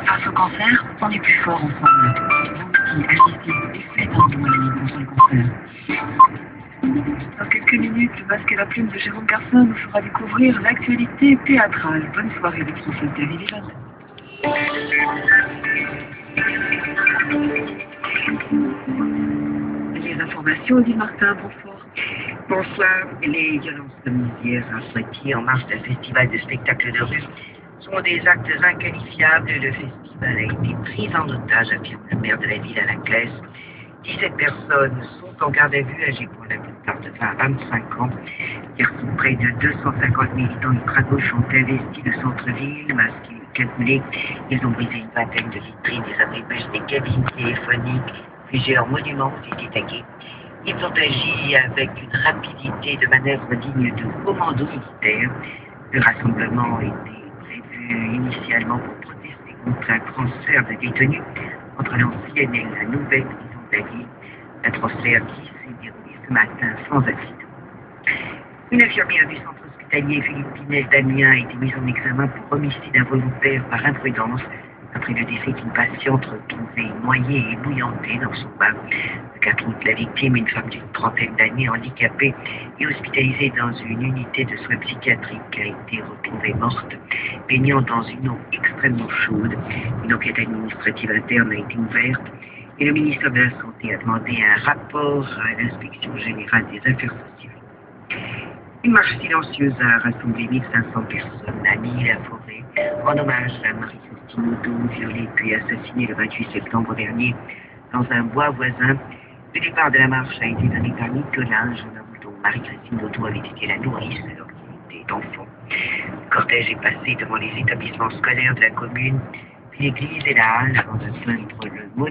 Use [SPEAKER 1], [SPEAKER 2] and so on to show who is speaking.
[SPEAKER 1] Face au cancer, on est plus fort ensemble. Vous qui agissez et faites un témoignage contre le cancer.
[SPEAKER 2] Dans quelques minutes, le masque et la plume de Jérôme Garcin nous fera découvrir l'actualité théâtrale. Bonne soirée avec France Inter, il est jeune. Les informations, Odile Martin, bonsoir.
[SPEAKER 3] Bonsoir. Les violences commises hier à Poitiers en marge d'un festival de spectacles de rue sont des actes inqualifiables. Le festival a été pris en otage, affirme le maire de la ville à la Classe. 17 personnes sont en garde à vue, âgées pour la plupart de 20 à 25 ans. Hier, près de 250 militants ultra-gauche ont investi le centre-ville, masqués, cagoulés. Ils ont brisé une vingtaine de vitrines, des abribus, des cabines téléphoniques. Plusieurs monuments ont été tagués. Ils ont agi avec une rapidité de manœuvre digne de commando militaire. Le rassemblement était prévu initialement pour protester contre un transfert de détenus entre l'ancienne et la nouvelle prison de la ville. Un transfert qui s'est déroulé ce matin sans accident. Une infirmière du centre hospitalier Philippe Pinel d'Amiens a été mise en examen pour homicide involontaire par imprudence après le décès d'une patiente retrouvée noyée et bouillantée dans son bain. Le 4 août, la victime, une femme d'une trentaine d'années handicapée et hospitalisée dans une unité de soins psychiatriques, a été retrouvée morte, baignant dans une eau extrêmement chaude. Une enquête administrative interne a été ouverte et le ministère de la Santé a demandé un rapport à l'inspection générale des affaires sociales. Une marche silencieuse a rassemblé 1500 personnes à Milly-la-Forêt en hommage à Marie-Christine Oudot, violée puis assassinée le 28 septembre dernier dans un bois voisin. Le départ de la marche a été donné par Nicolas, un jeune homme dont Marie-Christine Oudot avait été la nourrice alors qu'il était enfant. Le cortège est passé devant les établissements scolaires de la commune, puis l'église et la halle avant d'atteindre le monument.